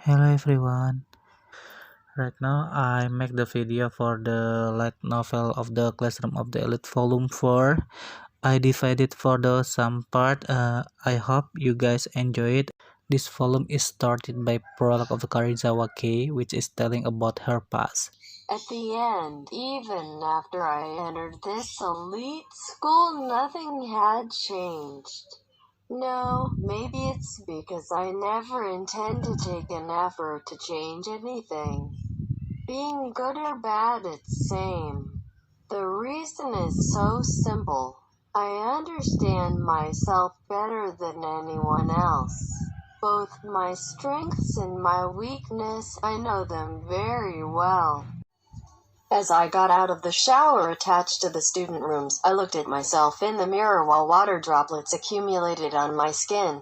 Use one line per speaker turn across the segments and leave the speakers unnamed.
Hello everyone. Right now I make the video for the light novel of the Classroom of the Elite Volume 4. I divided for the some part. I hope you guys enjoy it. This volume is started by prologue of the Karizawa Kei, which is telling about her past.
At the end, even after I entered this elite school, nothing had changed. No, maybe it's because I never intend to take an effort to change anything. Being good or bad, it's same. The reason is so simple. I understand myself better than anyone else. Both my strengths and my weakness, I know them very well. As I got out of the shower attached to the student rooms, I looked at myself in the mirror while water droplets accumulated on my skin.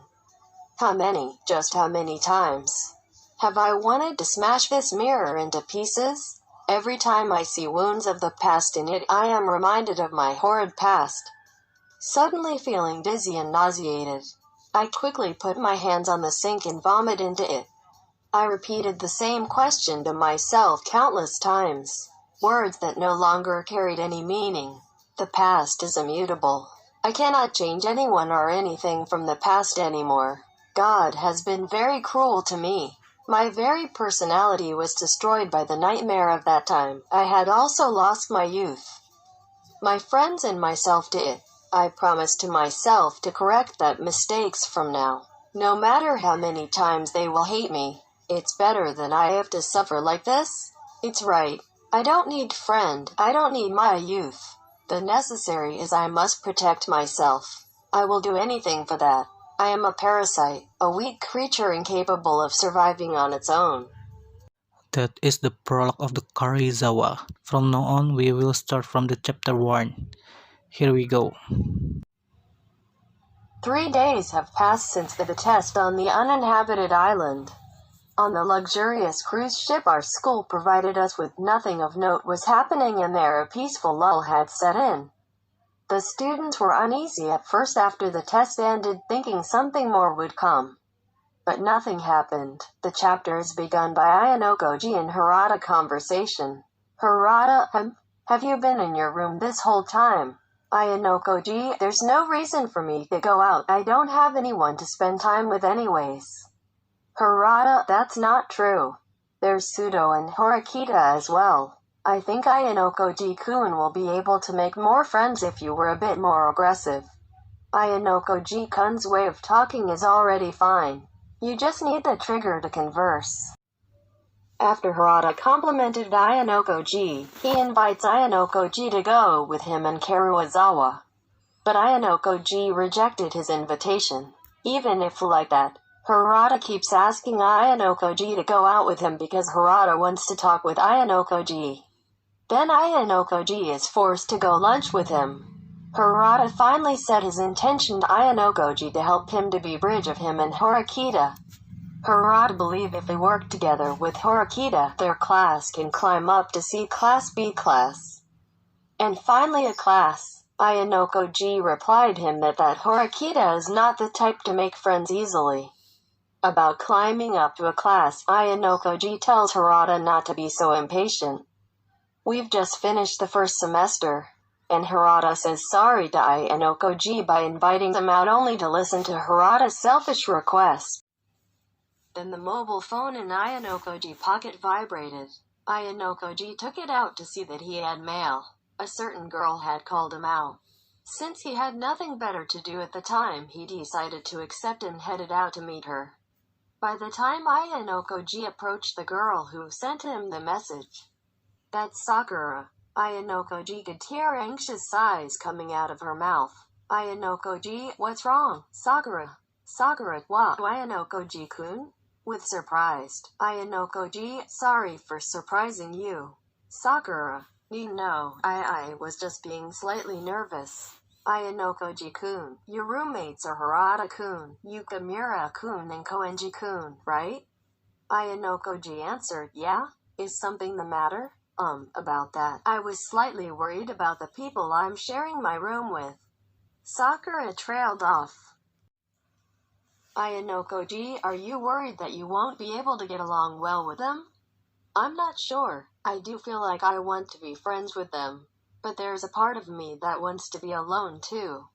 How many, just how many times, have I wanted to smash this mirror into pieces? Every time I see wounds of the past in it, I am reminded of my horrid past. Suddenly feeling dizzy and nauseated, I quickly put my hands on the sink and vomit into it. I repeated the same question to myself countless times. Words that no longer carried any meaning. The past is immutable. I cannot change anyone or anything from the past anymore. God has been very cruel to me. My very personality was destroyed by the nightmare of that time. I had also lost my youth. My friends and myself to it. I promised to myself to correct that mistakes from now. No matter how many times they will hate me, it's better than I have to suffer like this. It's right. I don't need friend, I don't need my youth. The necessary is I must protect myself. I will do anything for that. I am a parasite, a weak creature incapable of surviving on its own.
That is the prologue of the Karizawa. From now on we will start from the chapter 1. Here we go.
3 days have passed since the test on the uninhabited island. On the luxurious cruise ship our school provided us with nothing of note was happening and there a peaceful lull had set in. The students were uneasy at first after the test ended, thinking something more would come. But nothing happened. The chapter is begun by Ayanokoji and Harada conversation. Harada, have you been in your room this whole time? Ayanokoji, there's no reason for me to go out. I don't have anyone to spend time with anyways. Harada, that's not true. There's Sudo and Horikita as well. I think Ayanokoji-kun will be able to make more friends if you were a bit more aggressive. Ayanokoji-kun's way of talking is already fine. You just need the trigger to converse. After Harada complimented Ayanokoji, he invites Ayanokoji to go with him and Karuizawa. But Ayanokoji rejected his invitation. Even if like that, Harada keeps asking Ayanokoji to go out with him because Harada wants to talk with Ayanokoji. Then Ayanokoji is forced to go lunch with him. Harada finally said his intention to Ayanokoji to help him to be bridge of him and Horikita. Harada believe if they work together with Horikita, their class can climb up to C class B class. And finally a class. Ayanokoji replied him that Horikita is not the type to make friends easily. About climbing up to a class, Ayanokoji tells Harada not to be so impatient. We've just finished the first semester. And Harada says sorry to Ayanokoji by inviting them out only to listen to Harada's selfish request. Then the mobile phone in Ayanokoji's pocket vibrated. Ayanokoji took it out to see that he had mail. A certain girl had called him out. Since he had nothing better to do at the time, he decided to accept and headed out to meet her. By the time Ayanokoji approached the girl who sent him the message, "That's Sakura," Ayanokoji could hear anxious sighs coming out of her mouth. Ayanokoji, what's wrong? Sakura. Sakura, what? Ayanokoji-kun? With surprised. Ayanokoji, sorry for surprising you. Sakura, no, I was just being slightly nervous. Ayanokoji-kun, your roommates are Harada-kun, Yukamura-kun and Koenji-kun, right? Ayanokoji answered, yeah? Is something the matter? About that. I was slightly worried about the people I'm sharing my room with. Sakura trailed off. Ayanokoji, are you worried that you won't be able to get along well with them? I'm not sure. I do feel like I want to be friends with them. But there's a part of me that wants to be alone too.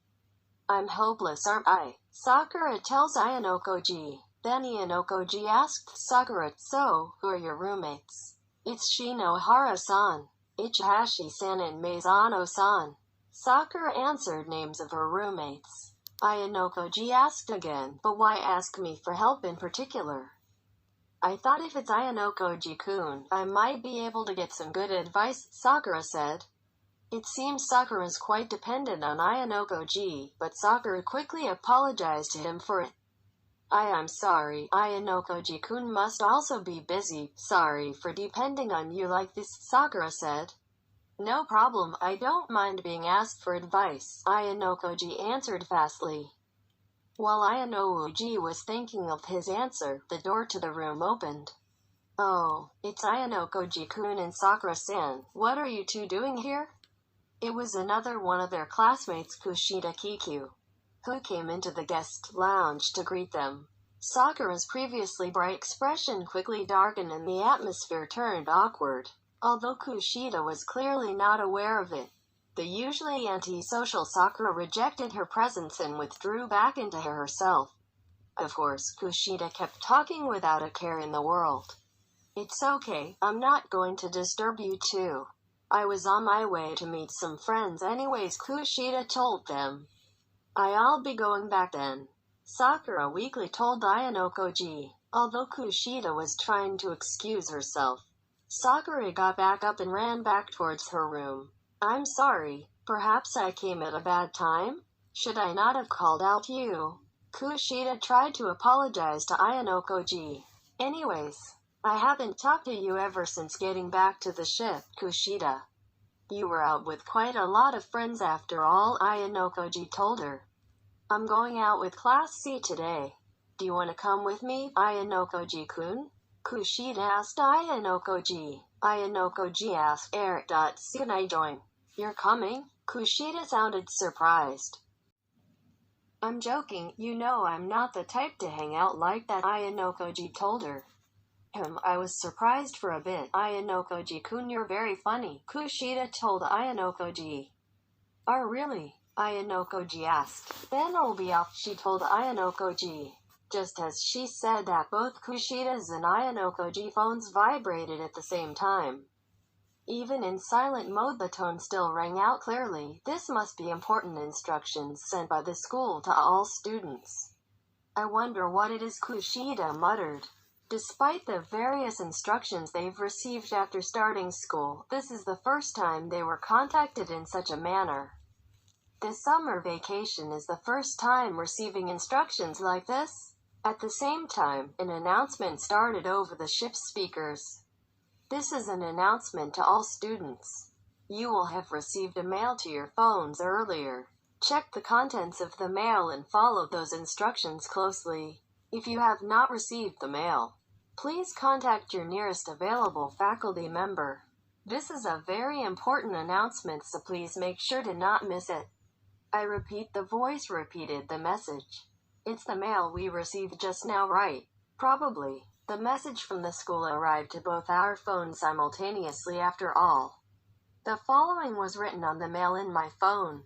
I'm hopeless, aren't I? Sakura tells Ayanokoji. Then Ayanokoji asked Sakura, so, who are your roommates? It's Shinohara-san, Ichihashi-san and Maizano-san. Sakura answered names of her roommates. Ayanokoji asked again, but why ask me for help in particular? I thought if it's Ayanokoji-kun, I might be able to get some good advice, Sakura said. It seems Sakura's quite dependent on Ayanokoji, but Sakura quickly apologized to him for it. I'm sorry, Ayanokoji-kun must also be busy. Sorry for depending on you like this, Sakura said. No problem, I don't mind being asked for advice, Ayanokoji answered fastly. While Ayanokoji was thinking of his answer, the door to the room opened. Oh, it's Ayanokoji-kun and Sakura-san. What are you two doing here? It was another one of their classmates, Kushida Kiku, who came into the guest lounge to greet them. Sakura's previously bright expression quickly darkened and the atmosphere turned awkward, although Kushida was clearly not aware of it. The usually antisocial Sakura rejected her presence and withdrew back into herself. Of course, Kushida kept talking without a care in the world. It's okay, I'm not going to disturb you too. I was on my way to meet some friends anyways, Kushida told them. I'll be going back then, Sakura weakly told Ayanokoji. Although Kushida was trying to excuse herself, Sakura got back up and ran back towards her room. I'm sorry, perhaps I came at a bad time? Should I not have called out you? Kushida tried to apologize to Ayanokoji. Anyways, I haven't talked to you ever since getting back to the ship, Kushida. You were out with quite a lot of friends after all, Ayanokoji told her. I'm going out with Class C today. Do you want to come with me, Ayanokoji-kun? Kushida asked Ayanokoji. Ayanokoji asked, Can I join? You're coming? Kushida sounded surprised. I'm joking, you know I'm not the type to hang out like that, Ayanokoji told her. I was surprised for a bit. Ayanokoji-kun, you're very funny, Kushida told Ayanokoji. Oh really? Ayanokoji asked. Then I'll be off, she told Ayanokoji. Just as she said that, both Kushida's and Ayanokoji phones vibrated at the same time. Even in silent mode the tone still rang out clearly. This must be important instructions sent by the school to all students. I wonder what it is, Kushida muttered. Despite the various instructions they've received after starting school, this is the first time they were contacted in such a manner. This summer vacation is the first time receiving instructions like this. At the same time, an announcement started over the ship's speakers. This is an announcement to all students. You will have received a mail to your phones earlier. Check the contents of the mail and follow those instructions closely. If you have not received the mail, please contact your nearest available faculty member. This is a very important announcement, so please make sure to not miss it. I repeat, the voice repeated the message. It's the mail we received just now, right? Probably. The message from the school arrived to both our phones simultaneously after all. The following was written on the mail in my phone.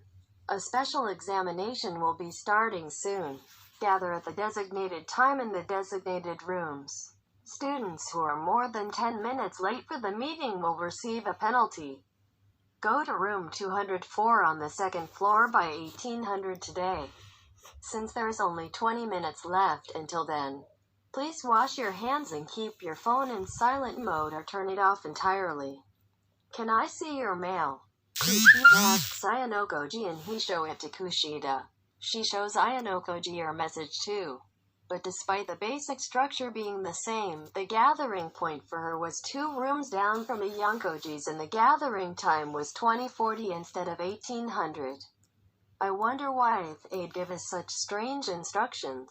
A special examination will be starting soon. Gather at the designated time in the designated rooms. Students who are more than 10 minutes late for the meeting will receive a penalty. Go to room 204 on the second floor by 1800 today. Since there's only 20 minutes left until then, please wash your hands and keep your phone in silent mode or turn it off entirely. Can I see your mail? Kushida asks Ayanokoji and he shows it to Kushida. She shows Ayanokoji her message too. But despite the basic structure being the same, the gathering point for her was 2 rooms down from Ayanokoji's and the gathering time was 2040 instead of 1800. I wonder why they'd give us such strange instructions.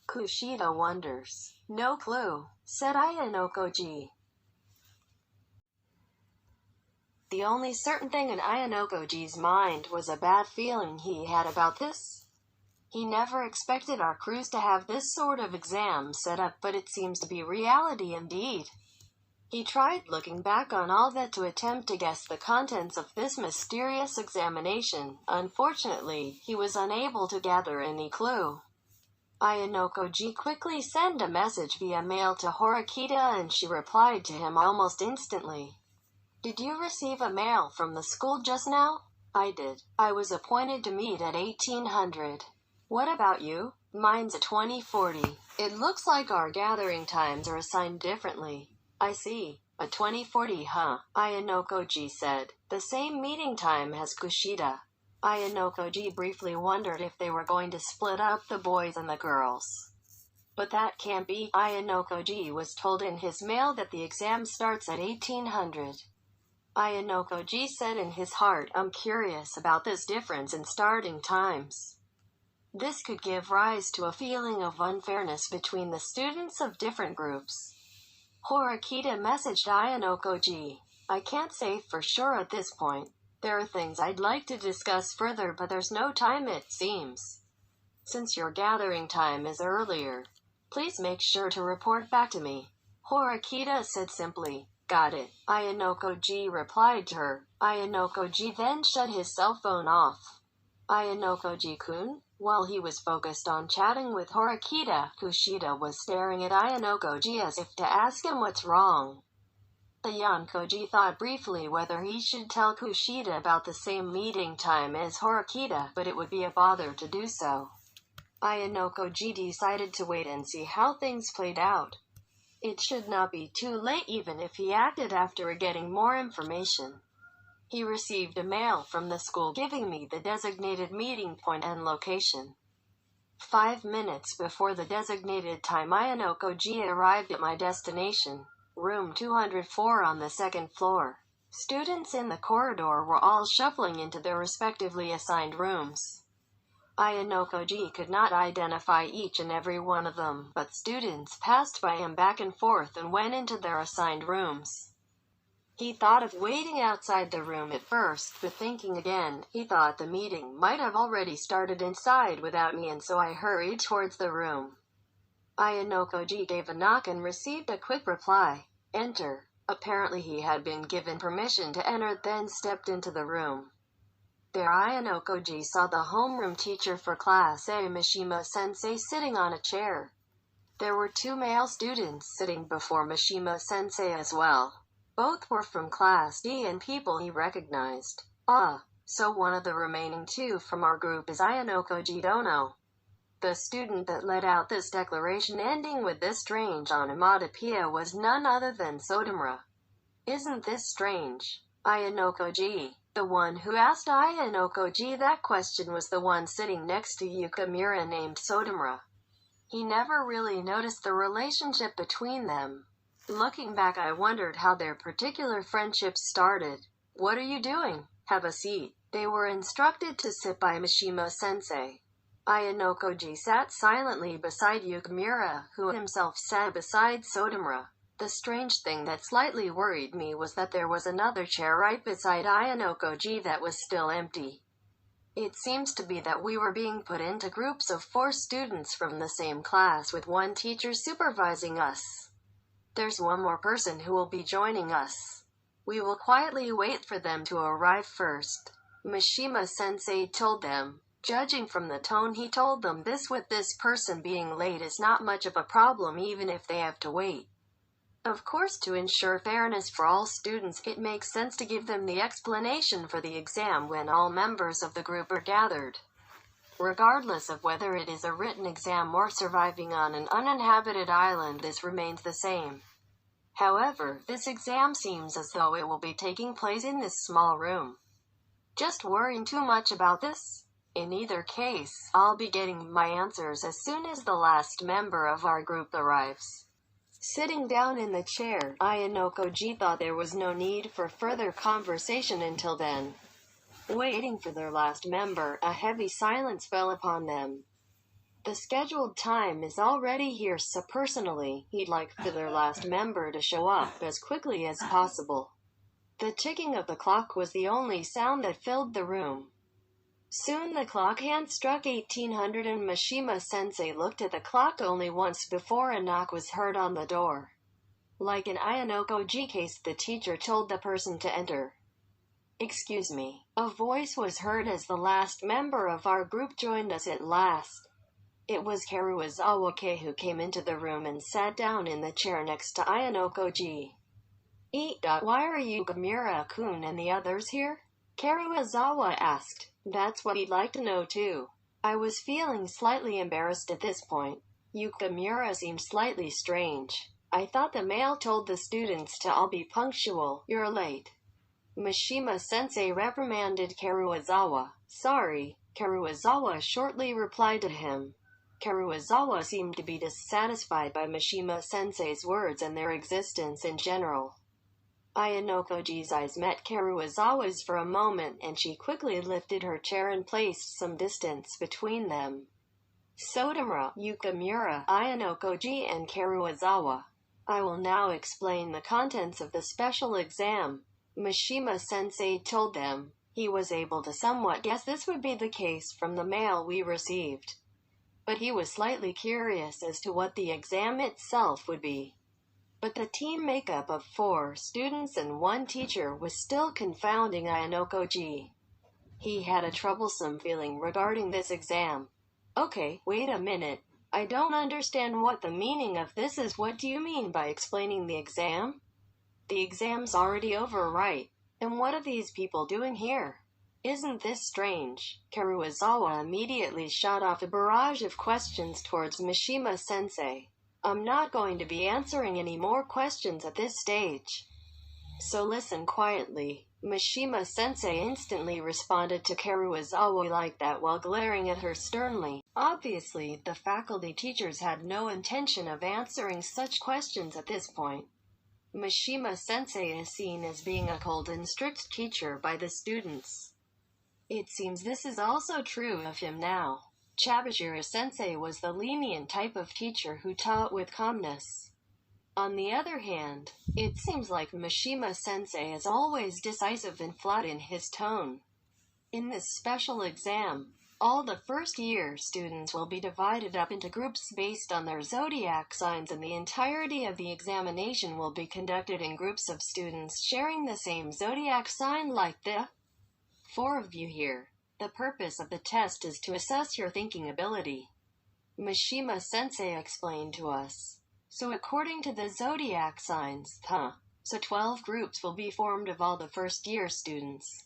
Kushida wonders. No clue, said Ayanokoji. The only certain thing in Ayanokoji's mind was a bad feeling he had about this. He never expected our crews to have this sort of exam set up, but it seems to be reality indeed. He tried looking back on all that to attempt to guess the contents of this mysterious examination. Unfortunately, he was unable to gather any clue. Ayanokoji quickly sent a message via mail to Horikita and she replied to him almost instantly. Did you receive a mail from the school just now? I did. I was appointed to meet at 1800. What about you? Mine's at 2040. It looks like our gathering times are assigned differently. I see. A 2040, huh? Ayanokoji said. The same meeting time as Kushida. Ayanokoji briefly wondered if they were going to split up the boys and the girls. But that can't be. Ayanokoji was told in his mail that the exam starts at 1800. Ayanokoji said in his heart, I'm curious about this difference in starting times. This could give rise to a feeling of unfairness between the students of different groups. Horikita messaged Ayanokoji. I can't say for sure at this point. There are things I'd like to discuss further, but there's no time it seems. Since your gathering time is earlier, please make sure to report back to me. Horikita said simply. Got it. Ayanokoji replied to her. Ayanokoji then shut his cell phone off. Ayanokoji-kun? While he was focused on chatting with Horikita, Kushida was staring at Ayanokoji as if to ask him what's wrong. Ayanokoji thought briefly whether he should tell Kushida about the same meeting time as Horikita, but it would be a bother to do so. Ayanokoji decided to wait and see how things played out. It should not be too late even if he acted after getting more information. He received a mail from the school giving me the designated meeting point and location. 5 minutes before the designated time, Ayanokoji arrived at my destination, room 204 on the second floor. Students in the corridor were all shuffling into their respectively assigned rooms. Ayanokoji could not identify each and every one of them, but students passed by him back and forth and went into their assigned rooms. He thought of waiting outside the room at first, but thinking again, he thought the meeting might have already started inside without me, and so I hurried towards the room. Ayanokoji gave a knock and received a quick reply. Enter. Apparently he had been given permission to enter, then stepped into the room. There Ayanokoji saw the homeroom teacher for Class A, Mishima-sensei, sitting on a chair. There were 2 male students sitting before Mishima-sensei as well. Both were from Class D and people he recognized. Ah, so one of the remaining 2 from our group is Ayanokoji Dono. The student that let out this declaration ending with this strange onomatopoeia was none other than Sodomura. Isn't this strange? Ayanokoji. The one who asked Ayanokoji that question was the one sitting next to Yukimura named Sodomura. He never really noticed the relationship between them. Looking back, I wondered how their particular friendship started. What are you doing? Have a seat. They were instructed to sit by Mishima-sensei. Ayanokoji sat silently beside Yukimura, who himself sat beside Sodomura. The strange thing that slightly worried me was that there was another chair right beside Ayanokoji that was still empty. It seems to be that we were being put into groups of 4 students from the same class with one teacher supervising us. There's one more person who will be joining us. We will quietly wait for them to arrive first. Mishima-sensei told them. Judging from the tone he told them this, with this person being late is not much of a problem even if they have to wait. Of course, to ensure fairness for all students, it makes sense to give them the explanation for the exam when all members of the group are gathered. Regardless of whether it is a written exam or surviving on an uninhabited island, this remains the same. However, this exam seems as though it will be taking place in this small room. Just worrying too much about this? In either case, I'll be getting my answers as soon as the last member of our group arrives. Sitting down in the chair, Ayanokoji thought there was no need for further conversation until then. Waiting for their last member, a heavy silence fell upon them. The scheduled time is already here, so personally, he'd like for their last member to show up as quickly as possible. The ticking of the clock was the only sound that filled the room. Soon the clock hand struck 1800 and Mishima-sensei looked at the clock only once before a knock was heard on the door. Like an Ayanokoji case, the teacher told the person to enter. "Excuse me." A voice was heard as the last member of our group joined us at last. It was Karuizawa-ke who came into the room and sat down in the chair next to Ayanokoji. Why are you, Gamura-kun, and the others here? Karuizawa asked. That's what he'd like to know too. I was feeling slightly embarrassed at this point. Yukamura seemed slightly strange. I thought the male told the students to all be punctual. You're late. Mishima-sensei reprimanded Karuizawa. Sorry, Karuizawa shortly replied to him. Karuizawa seemed to be dissatisfied by Mishima-sensei's words and their existence in general. Ayanokoji's eyes met Karuizawa's for a moment, and she quickly lifted her chair and placed some distance between them. Sotomura, Yukamura, Ayanokoji, and Karuizawa. I will now explain the contents of the special exam. Mishima-sensei told them. He was able to somewhat guess this would be the case from the mail we received. But he was slightly curious as to what the exam itself would be. But the team makeup of 4 students and 1 teacher was still confounding Ayanokoji. He had a troublesome feeling regarding this exam. Okay, wait a minute. I don't understand what the meaning of this is. What do you mean by explaining the exam? The exam's already over, right? And what are these people doing here? Isn't this strange? Karuizawa immediately shot off a barrage of questions towards Mishima-sensei. I'm not going to be answering any more questions at this stage. So listen quietly. Mishima-sensei instantly responded to Karuizawa like that while glaring at her sternly. Obviously, the faculty teachers had no intention of answering such questions at this point. Mishima-sensei is seen as being a cold and strict teacher by the students. It seems this is also true of him now. Chabashira-sensei was the lenient type of teacher who taught with calmness. On the other hand, it seems like Mishima-sensei is always decisive and flat in his tone. In this special exam, all the first-year students will be divided up into groups based on their zodiac signs, and the entirety of the examination will be conducted in groups of students sharing the same zodiac sign like the 4 of you here. The purpose of the test is to assess your thinking ability. Mishima-sensei explained to us. So according to the zodiac signs, so 12 groups will be formed of all the first-year students.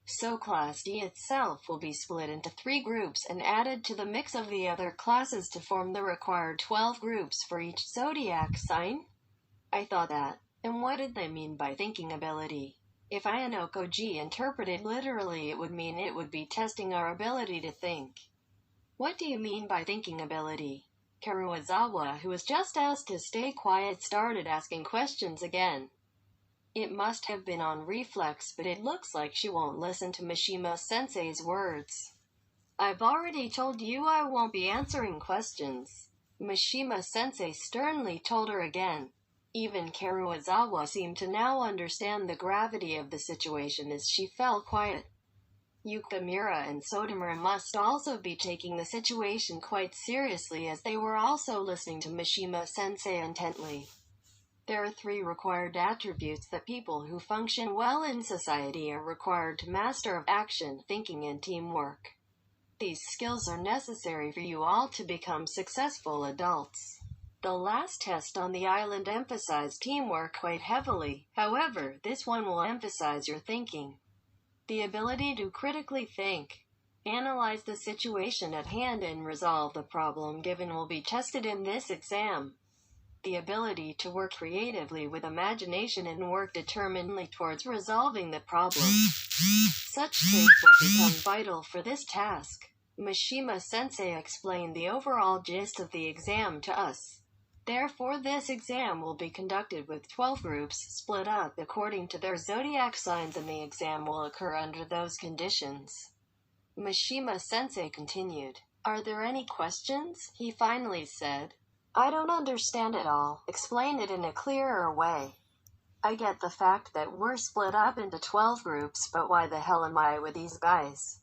So Class D itself will be split into 3 groups and added to the mix of the other classes to form the required 12 groups for each zodiac sign? I thought that. And what did they mean by thinking ability? If Ayanokoji interpreted literally, it would mean it would be testing our ability to think. What do you mean by thinking ability? Karuizawa, who was just asked to stay quiet, started asking questions again. It must have been on reflex, but it looks like she won't listen to Mishima-sensei's words. I've already told you I won't be answering questions. Mishima-sensei sternly told her again. Even Karuizawa seemed to now understand the gravity of the situation as she fell quiet. Yukamura and Sotomura must also be taking the situation quite seriously, as they were also listening to Mishima-sensei intently. There are 3 required attributes that people who function well in society are required to master of action, thinking, and teamwork. These skills are necessary for you all to become successful adults. The last test on the island emphasized teamwork quite heavily. However, this one will emphasize your thinking. The ability to critically think, analyze the situation at hand, and resolve the problem given will be tested in this exam. The ability to work creatively with imagination and work determinedly towards resolving the problem. Such traits will become vital for this task. Mishima-sensei explained the overall gist of the exam to us. Therefore, this exam will be conducted with 12 groups split up according to their zodiac signs, and the exam will occur under those conditions. Mishima-sensei continued. Are there any questions? He finally said. I don't understand it all. Explain it in a clearer way. I get the fact that we're split up into 12 groups, but why the hell am I with these guys?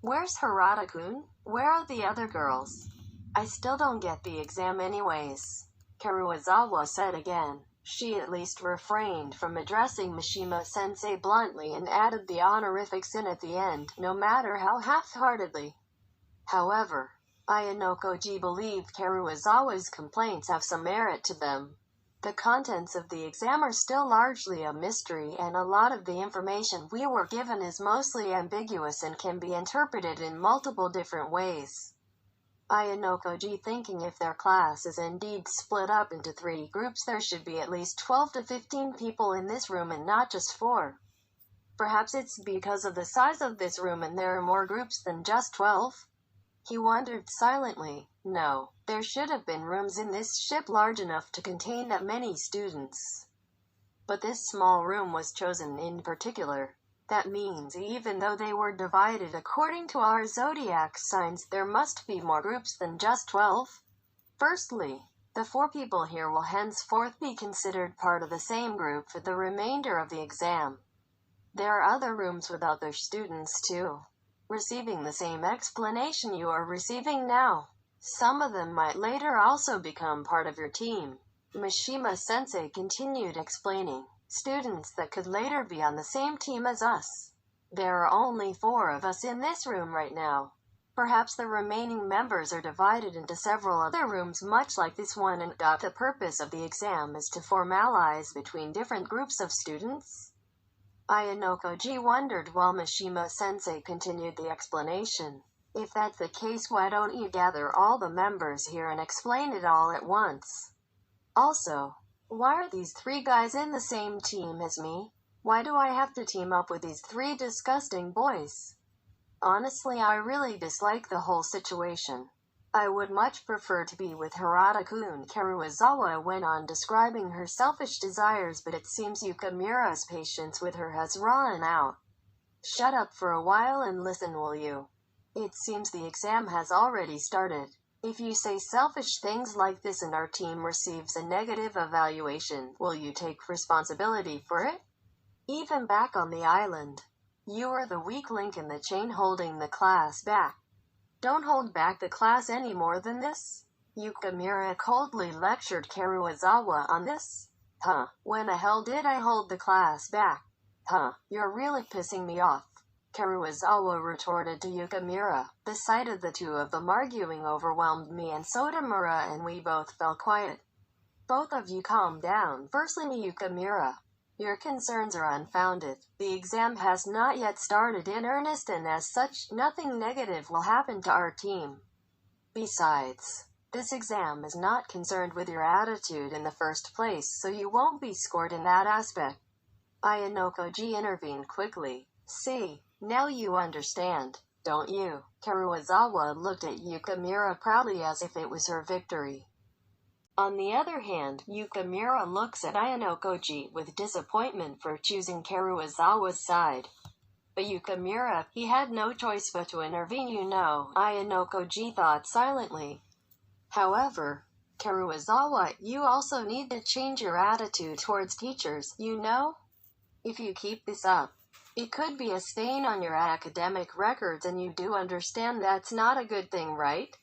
Where's Harada-kun? Where are the other girls? I still don't get the exam anyways, Karuizawa said again. She at least refrained from addressing Mishima-sensei bluntly and added the honorifics in at the end, no matter how half-heartedly. However, Ayanokoji believed Karuizawa's complaints have some merit to them. The contents of the exam are still largely a mystery, and a lot of the information we were given is mostly ambiguous and can be interpreted in multiple different ways. Ayanokoji thinking if their class is indeed split up into 3 groups, there should be at least 12 to 15 people in this room and not just 4. Perhaps it's because of the size of this room and there are more groups than just 12? He wondered silently. No, there should have been rooms in this ship large enough to contain that many students. But this small room was chosen in particular. That means even though they were divided according to our zodiac signs, there must be more groups than just 12. Firstly, the 4 people here will henceforth be considered part of the same group for the remainder of the exam. There are other rooms with other students too, receiving the same explanation you are receiving now. Some of them might later also become part of your team. Mishima-sensei continued explaining. Students that could later be on the same team as us. There are only 4 of us in this room right now. Perhaps the remaining members are divided into several other rooms much like this one, and the purpose of the exam is to formalize between different groups of students? Ayanokoji wondered while Mishima-sensei continued the explanation. If that's the case, why don't you gather all the members here and explain it all at once? Also, why are these 3 guys in the same team as me? Why do I have to team up with these 3 disgusting boys? Honestly, I really dislike the whole situation. I would much prefer to be with Harada-kun, Karuizawa went on describing her selfish desires, but it seems Yukamura's patience with her has run out. Shut up for a while and listen, will you? It seems the exam has already started. If you say selfish things like this and our team receives a negative evaluation, will you take responsibility for it? Even back on the island, you are the weak link in the chain holding the class back. Don't hold back the class any more than this. Yukamura coldly lectured Karuizawa on this. When the hell did I hold the class back? You're really pissing me off, Karuizawa retorted to Yukamura. The sight of the 2 of them arguing overwhelmed me and Sotomura, and we both fell quiet. Both of you calm down. Firstly, Yukamura, your concerns are unfounded. The exam has not yet started in earnest, and as such, nothing negative will happen to our team. Besides, this exam is not concerned with your attitude in the first place, so you won't be scored in that aspect. Ayanokoji intervened quickly. See, now you understand, don't you? Karuizawa looked at Yukamura proudly as if it was her victory. On the other hand, Yukamura looks at Ayanokoji with disappointment for choosing Karuizawa's side. But Yukamura, he had no choice but to intervene, you know, Ayanokoji thought silently. However, Karuizawa, you also need to change your attitude towards teachers, you know? If you keep this up, it could be a stain on your academic records, and you do understand that's not a good thing, right?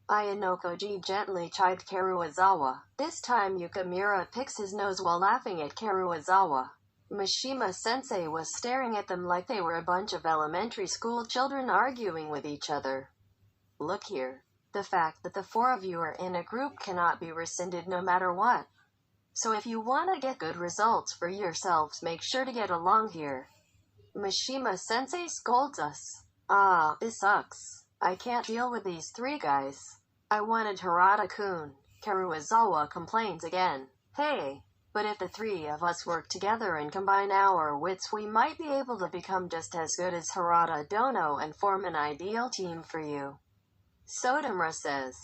Ayanokoji gently chided Karuizawa. This time Yukamura picks his nose while laughing at Karuizawa. Mishima-sensei was staring at them like they were a bunch of elementary school children arguing with each other. Look here. The fact that the 4 of you are in a group cannot be rescinded no matter what. So if you want to get good results for yourselves, make sure to get along here. Mishima-sensei scolds us. This sucks. I can't deal with these 3 guys. I wanted Harada-kun. Karuizawa complains again. Hey, but if the 3 of us work together and combine our wits, we might be able to become just as good as Harada Dono and form an ideal team for you. Sotomura says.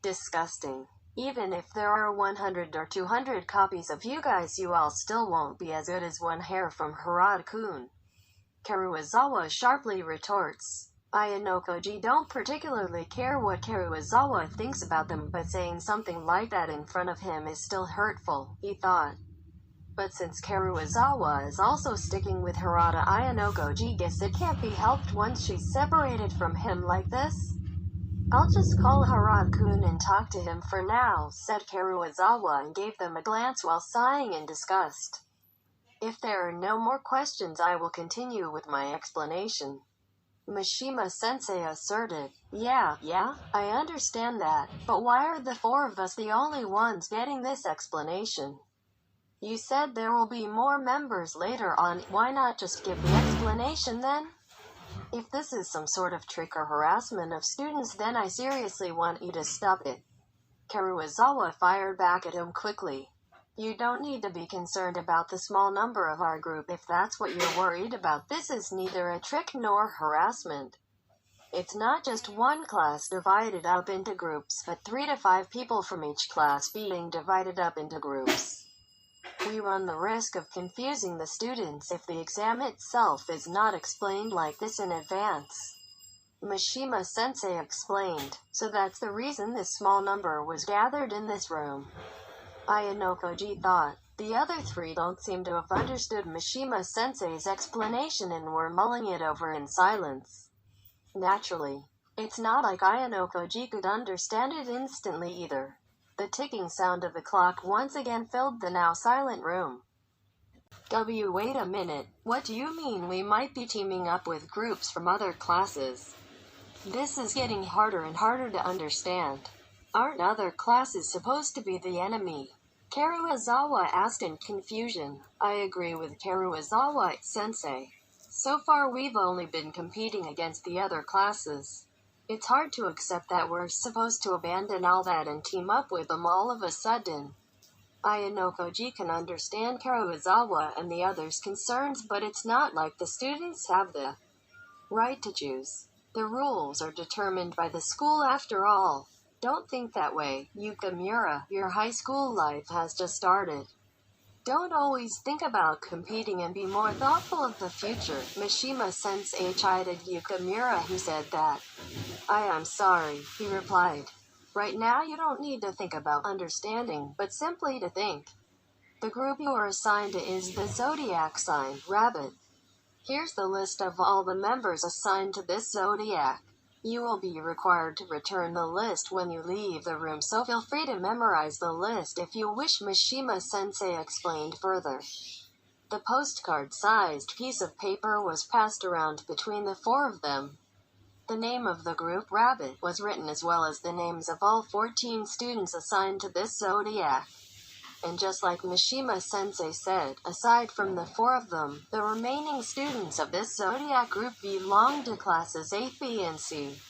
Disgusting. Even if there are 100 or 200 copies of you guys, you all still won't be as good as one hair from Harada-kun. Karuizawa sharply retorts. Ayanokoji don't particularly care what Karuizawa thinks about them, but saying something like that in front of him is still hurtful, he thought. But since Karuizawa is also sticking with Harada, Ayanokoji guess it can't be helped once she's separated from him like this. I'll just call Harada-kun and talk to him for now, said Karuizawa and gave them a glance while sighing in disgust. If there are no more questions, I will continue with my explanation. Mishima-sensei asserted. Yeah, I understand that, but why are the four of us the only ones getting this explanation? You said there will be more members later on, why not just give the explanation then? If this is some sort of trick or harassment of students, then I seriously want you to stop it. Karuizawa fired back at him quickly. You don't need to be concerned about the small number of our group if that's what you're worried about. This is neither a trick nor harassment. It's not just one class divided up into groups, but 3 to 5 people from each class being divided up into groups. We run the risk of confusing the students if the exam itself is not explained like this in advance. Mishima-sensei explained, so that's the reason this small number was gathered in this room. Ayanokoji thought. The other three don't seem to have understood Mishima-sensei's explanation and were mulling it over in silence. Naturally, it's not like Ayanokoji could understand it instantly either. The ticking sound of the clock once again filled the now silent room. Wait a minute, what do you mean we might be teaming up with groups from other classes? This is getting harder and harder to understand. Aren't other classes supposed to be the enemy? Karuizawa asked in confusion. I agree with Karuizawa-sensei. So far we've only been competing against the other classes. It's hard to accept that we're supposed to abandon all that and team up with them all of a sudden. Ayanokoji can understand Karuizawa and the others' concerns, but it's not like the students have the right to choose. The rules are determined by the school after all. Don't think that way, Yukimura. Your high school life has just started. Don't always think about competing and be more thoughtful of the future, Mishima-sensei chided Yukimura, who said that. I am sorry, he replied. Right now you don't need to think about understanding, but simply to think. The group you are assigned to is the zodiac sign, Rabbit. Here's the list of all the members assigned to this zodiac. You will be required to return the list when you leave the room, so feel free to memorize the list if you wish, Mishima-sensei explained further. The postcard-sized piece of paper was passed around between the four of them. The name of the group, Rabbit, was written as well as the names of all 14 students assigned to this zodiac. And just like Mishima-sensei said, aside from the four of them, the remaining students of this zodiac group belong to classes 8B and C.